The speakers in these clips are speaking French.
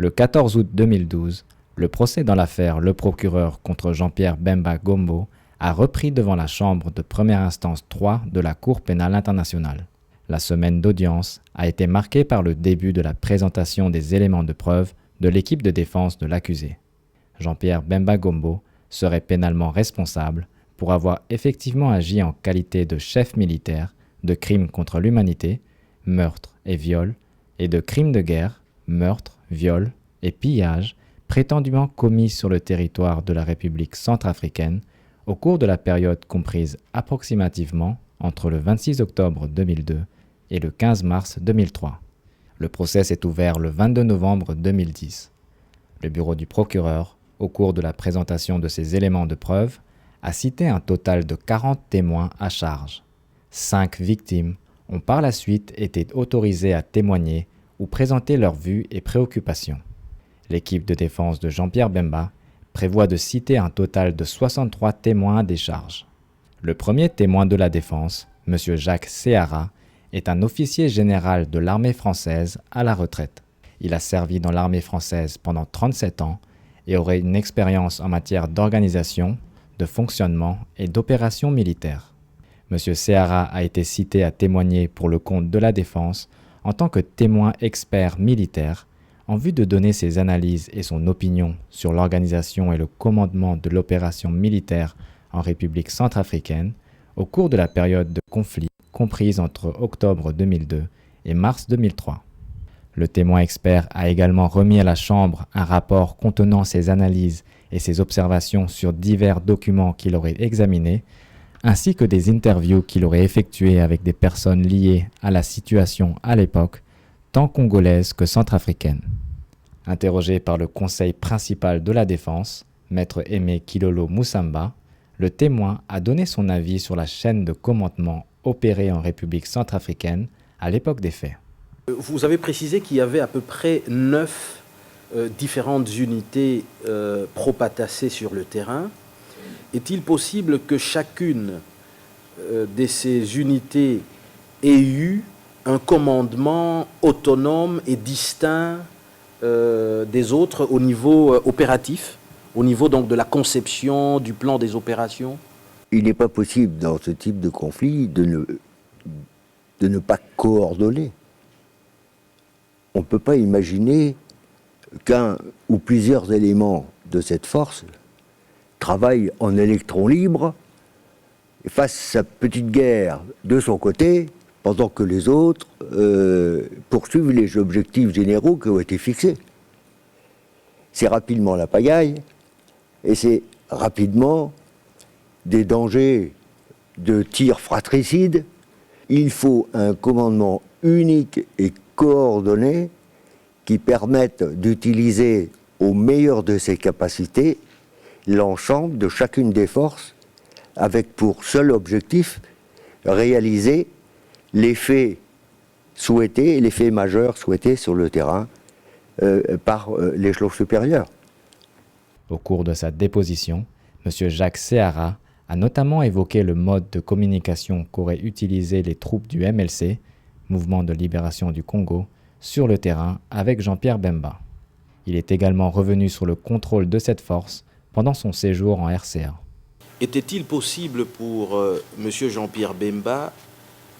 Le 14 août 2012, le procès dans l'affaire Le Procureur contre Jean-Pierre Bemba Gombo a repris devant la Chambre de première instance 3 de la Cour pénale internationale. La semaine d'audience a été marquée par le début de la présentation des éléments de preuve de l'équipe de défense de l'accusé. Jean-Pierre Bemba Gombo serait pénalement responsable pour avoir effectivement agi en qualité de chef militaire de crimes contre l'humanité, meurtre et viol, et de crimes de guerre, meurtre, viol et pillage prétendument commis sur le territoire de la République centrafricaine au cours de la période comprise approximativement entre le 26 octobre 2002 et le 15 mars 2003. Le procès s'est ouvert le 22 novembre 2010. Le bureau du procureur, au cours de la présentation de ces éléments de preuve, a cité un total de 40 témoins à charge. 5 victimes ont par la suite été autorisées à témoigner ou présenter leurs vues et préoccupations. L'équipe de défense de Jean-Pierre Bemba prévoit de citer un total de 63 témoins à décharge. Le premier témoin de la défense, M. Jacques Séhara, est un officier général de l'armée française à la retraite. Il a servi dans l'armée française pendant 37 ans et aurait une expérience en matière d'organisation, de fonctionnement et d'opérations militaires. M. Séhara a été cité à témoigner pour le compte de la défense en tant que témoin expert militaire en vue de donner ses analyses et son opinion sur l'organisation et le commandement de l'opération militaire en République centrafricaine au cours de la période de conflit comprise entre octobre 2002 et mars 2003. Le témoin expert a également remis à la Chambre un rapport contenant ses analyses et ses observations sur divers documents qu'il aurait examinés, ainsi que des interviews qu'il aurait effectuées avec des personnes liées à la situation à l'époque, tant congolaise que centrafricaine. Interrogé par le conseil principal de la défense, Maître Aimé Kilolo Moussamba, le témoin a donné son avis sur la chaîne de commandement opérée en République centrafricaine à l'époque des faits. Vous avez précisé qu'il y avait à peu près 9 différentes unités propatassées sur le terrain. Est-il possible que chacune de ces unités ait eu un commandement autonome et distinct des autres au niveau opératif, au niveau donc de la conception, du plan des opérations? Il n'est pas possible dans ce type de conflit de ne pas coordonner. On ne peut pas imaginer qu'un ou plusieurs éléments de cette force travaillent en électrons libres et fassent sa petite guerre de son côté pendant que les autres poursuivent les objectifs généraux qui ont été fixés. C'est rapidement la pagaille et c'est rapidement des dangers de tirs fratricides. Il faut un commandement unique et coordonné qui permette d'utiliser au meilleur de ses capacités l'ensemble de chacune des forces avec pour seul objectif réaliser l'effet souhaité, l'effet majeur souhaité sur le terrain par l'échelon supérieur. Au cours de sa déposition, M. Jacques Séhara a notamment évoqué le mode de communication qu'auraient utilisé les troupes du MLC, Mouvement de libération du Congo, sur le terrain avec Jean-Pierre Bemba. Il est également revenu sur le contrôle de cette force pendant son séjour en RCA. Était-il possible pour M. Jean-Pierre Bemba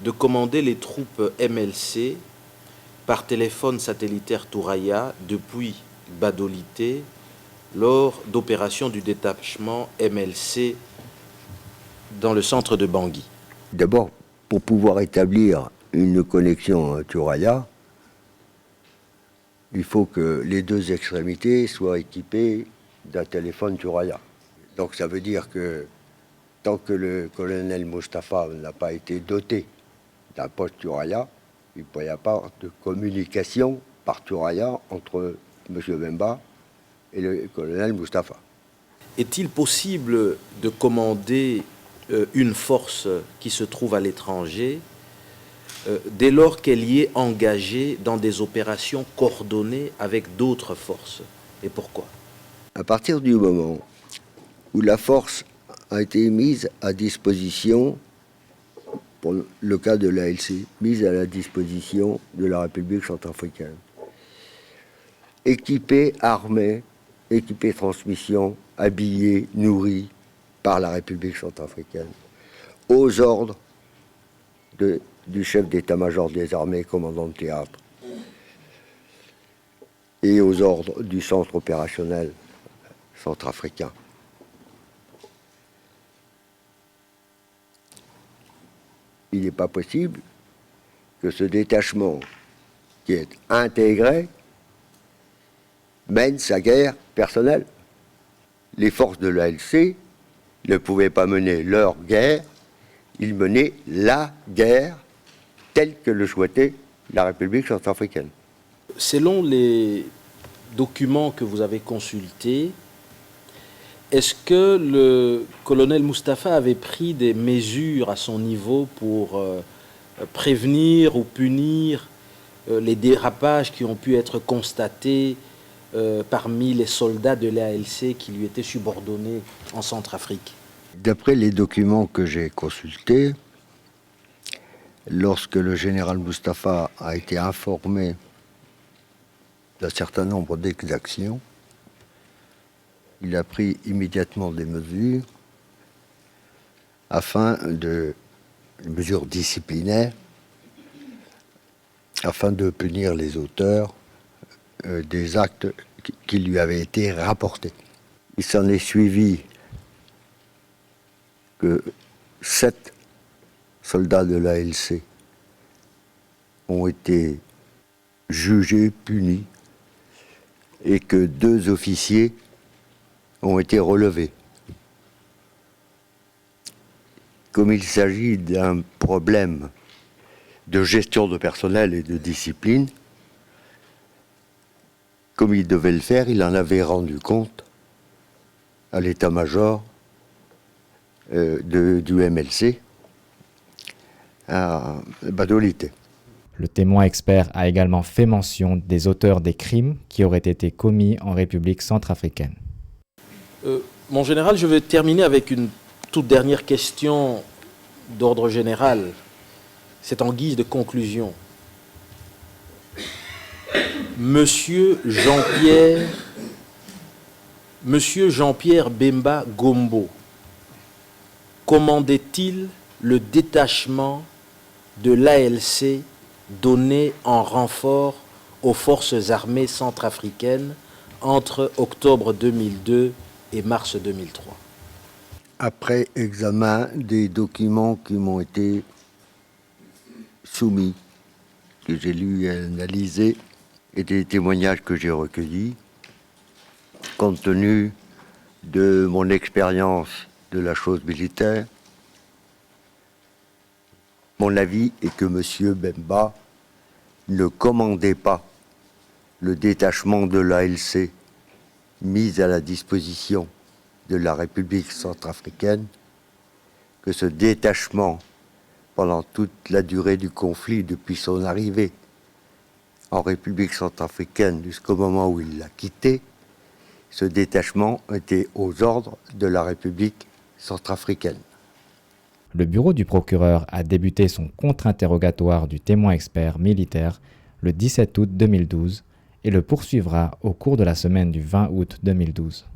de commander les troupes MLC par téléphone satellitaire Touraya depuis Badolité lors d'opérations du détachement MLC dans le centre de Bangui? D'abord, pour pouvoir établir une connexion Touraya, il faut que les deux extrémités soient équipées d'un téléphone Touraya. Donc ça veut dire que tant que le colonel Mustapha n'a pas été doté d'un poste Touraya, il ne peut y avoir de communication par Touraya entre M. Bemba et le colonel Mustapha. Est-il possible de commander une force qui se trouve à l'étranger dès lors qu'elle y est engagée dans des opérations coordonnées avec d'autres forces? Et pourquoi? À partir du moment où la force a été mise à disposition, pour le cas de l'ALC, mise à la disposition de la République centrafricaine, équipés, armés, équipés transmission, habillés, nourris par la République centrafricaine, aux ordres du chef d'état-major des armées, commandant de théâtre, et aux ordres du centre opérationnel centrafricain. Il n'est pas possible que ce détachement qui est intégré mène sa guerre personnelle. Les forces de l'ALC ne pouvaient pas mener leur guerre, ils menaient la guerre telle que le souhaitait la République centrafricaine. Selon les documents que vous avez consultés, est-ce que le colonel Mustapha avait pris des mesures à son niveau pour prévenir ou punir les dérapages qui ont pu être constatés parmi les soldats de l'ALC qui lui étaient subordonnés en Centrafrique? D'après les documents que j'ai consultés, lorsque le général Mustapha a été informé d'un certain nombre d'exactions, il a pris immédiatement des mesures mesures disciplinaires afin de punir les auteurs des actes qui lui avaient été rapportés. Il s'en est suivi que 7 soldats de l'ALC ont été jugés, punis, et que 2 officiers ont été relevés. Comme il s'agit d'un problème de gestion de personnel et de discipline, comme il devait le faire, il en avait rendu compte à l'état-major du MLC à Badolité. Le témoin expert a également fait mention des auteurs des crimes qui auraient été commis en République centrafricaine. Mon général, je vais terminer avec une toute dernière question d'ordre général. C'est en guise de conclusion. Monsieur Jean-Pierre Bemba Gombo commandait-il le détachement de l'ALC donné en renfort aux forces armées centrafricaines entre octobre 2002 et mars 2003? Après examen des documents qui m'ont été soumis, que j'ai lus et analysés, et des témoignages que j'ai recueillis, compte tenu de mon expérience de la chose militaire, mon avis est que M. Bemba ne commandait pas le détachement de l'ALC mis à la disposition de la République centrafricaine, que ce détachement, pendant toute la durée du conflit, depuis son arrivée en République centrafricaine jusqu'au moment où il l'a quitté, ce détachement était aux ordres de la République centrafricaine. Le bureau du procureur a débuté son contre-interrogatoire du témoin expert militaire le 17 août 2012 et le poursuivra au cours de la semaine du 20 août 2012.